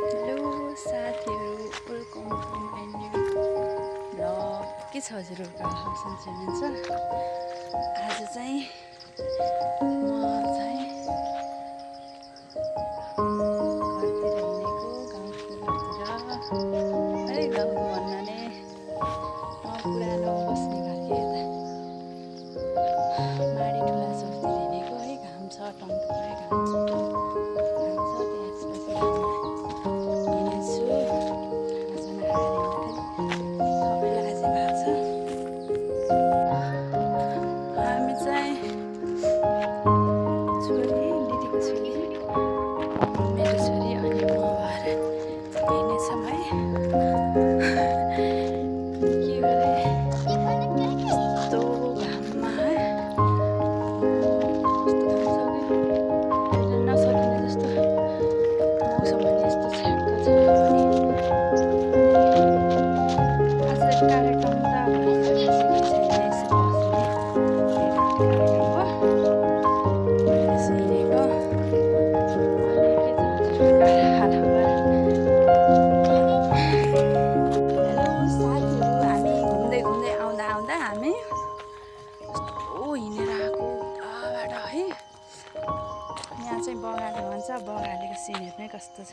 Hello साथीहरू, welcome to my new vlog. के छ हजुरहरूको हालसन्चै हुनुहुन्छ? आज चाहिँ म चाहिँ घरतिर हिँडेको, गाउँतिर है। गाउँ भन्नाले पुरानो बस्ने घर के यता माडी ठुला चौरतिर हिँडेको है। घाम छ, टन्टुरै घाम छ, बगालेको सिन हेर्नै कस्तो छ।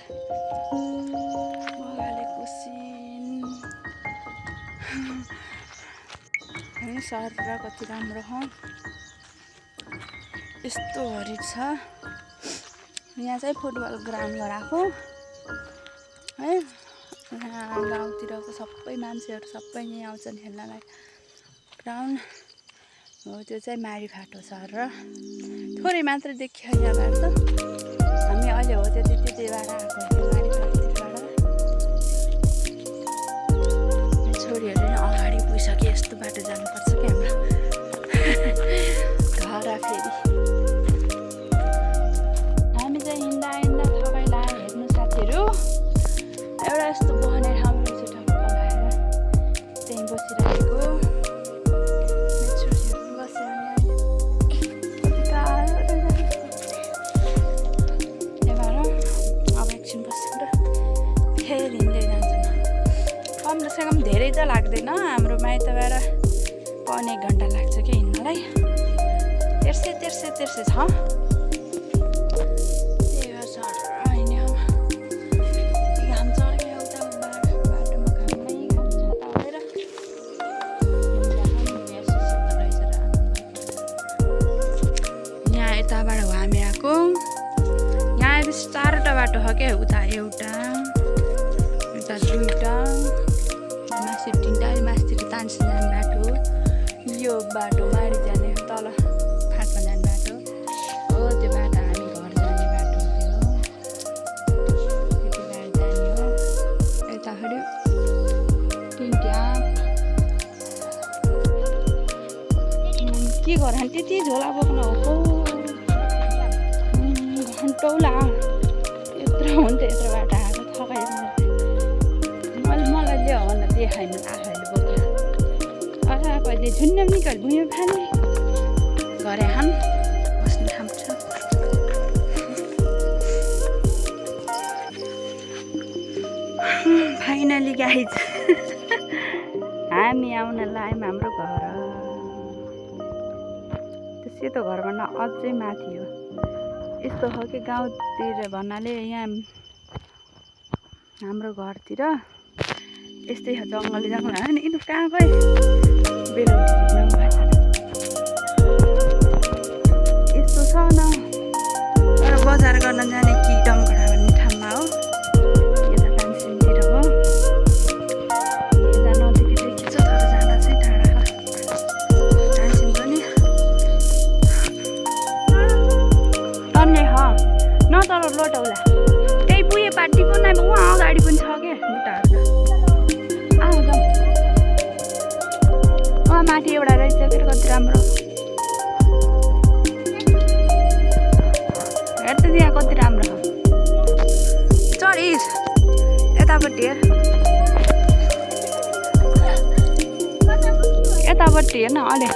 बगालेको सिन हेर्नु सहर कति राम्रो हो। यस्तो हरियो छ। यहाँ चाहिँ फुटबल ग्राउन्ड गराएको है। यहाँ गाउँतिरको सबै मान्छेहरू सबै यहीँ आउँछन् खेल्नलाई। ग्राउन्ड हो त्यो चाहिँ माडीफाँटो छ र थोरै मात्र देखियो यहाँबाट त। हामी अहिले हो त्यतिबाट आएको माडीफाँटोतिरबाट। छोरीहरू नि अगाडि पुगिसक्यो। यस्तो बाटो जानुपर्छ कि हाम्रो घर फेरि। हामी चाहिँ हिँड्दा थकाइ लाग्यो। हेर्नु साथीहरू, एउटा यस्तो बहने ठाउँ रहेछ, ठक्क लगाएर त्यहीँ बसिरहेको। कमसेकम धेरै त लाग्दैन। हाम्रो माइतबाट पौने 1 घन्टा लाग्छ कि हिँड्नलाई। तेर्से छ। त्यही भएर सर हिँड्यो। घाम चढ्यो उता बाटोमा। घाममै घाम छाता भएर यहाँ यताबाट हो हामी आएको। यहाँ आएपछि 4वटा बाटो हो क्या। उता एउटा, उता 2टा, माथि 3टा, माथितिर तानसेन जाने बाटो। यो बाटो माडी जाने, तल फाँटमा जाने बाटो हो। त्यो बाटो हामी घर जाने बाटो थियो। त्यति बाटो जाने हो। यताखेरि 3टा के गर त्यति झोला बोक्न हो। घन्टौला यत्रो हुन्छ। यत्रो बाटो आएको थकाइ। मलाई ल्यायो भने देखाएन आफैले बोक्यो। कहिले झुन्ड्याम निकाल भुइँमा फाल्ने घरे हाम बस्ने ठाउँ छ। फाइनली गाइज हामी आउन लाग्यौँ हाम्रो घर। त्यो सेतो घरभन्दा अझै माथि हो। यस्तो हो कि गाउँतिर भन्नाले यहाँ हाम्रो घरतिर यस्तै जङ्गल होइन। यिनीहरू कहाँ गए? यस्तो छ न। तर बजार गर्न जाने कि डमकडा भन्ने ठाउँमा हो। यता तानसेनतिर हो। यता नजिकै देखिन्छ, तर जाँदा चाहिँ टाढा। तानसेन पनि टन्ने ह न, तर लोटौला त्यही पुगे पार्टी पनि अब उहाँ अगाडि पनि छ क्या बुट्टाहरू। माथि एउटा रहेछ के कति राम्रो। हेर त त्यहाँ कति राम्रो छ। चढिस यतापट्टि हेर, यतापट्टि हेर्न अलि।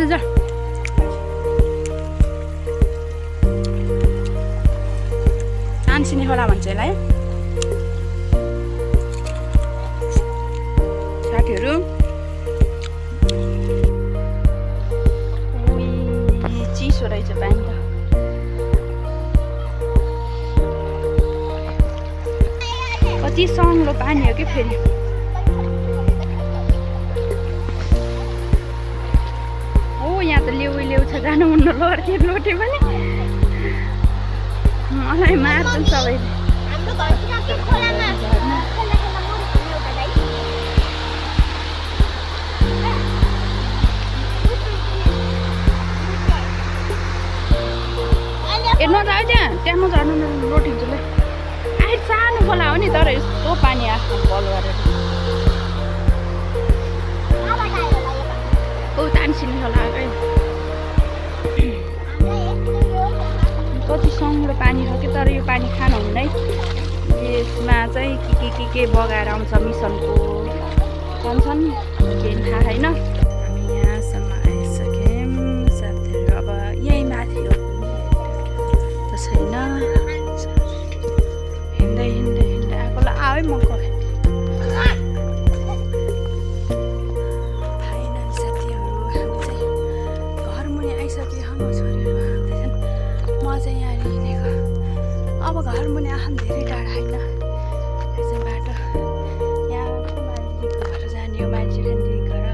आज जा तानसिने खोला भन्छ यसलाई साथीहरू। चिसो रहेछ पानी त। कति सङ्लो पानी हो कि फेरि। हो यहाँ त लेउ छ जानु मुन्न लड्के लोटे पनि मलाई मार्छन् सबैले। ए नजा त्यहाँ नझर्नु लोटिन्छ ल। आइ सानो खोला हो नि तर यस्तो पानी आफ्नो बल गरेर। ओ तानसिने खोला कति सङ्लो पानी छ कि तर यो पानी खानु हुँदैन। यसमा चाहिँ के बगाएर आउँछ मिसनको भन्छन् केही थाहा छैन। हामी यहाँसम्म आइसक्यौँ साथीहरू। अब यहीँ माथि हो छैन हिँड्दै आएकोलाई आऊ है मको फाइनल साथीहरू। हामी चाहिँ घर मुनि आइसक्यो। हाम्रो छोरीहरू आउँदैछन् म चाहिँ यहाँ हिँडेको। अब घर मुनि आउनु धेरै टाढा होइन यसो बाटो। यहाँ मान्छेको घर जाने हो मान्छे दिदी घर।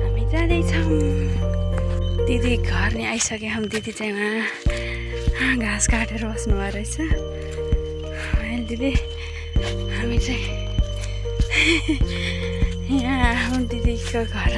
हामी जाँदैछौँ दिदी घर नि आइसक्यो। हामी दिदी चाहिँ उहाँ घाँस काटेर बस्नुभएको रहेछ। अहिले दिदी हामी चाहिँ यहाँ दिदीको घर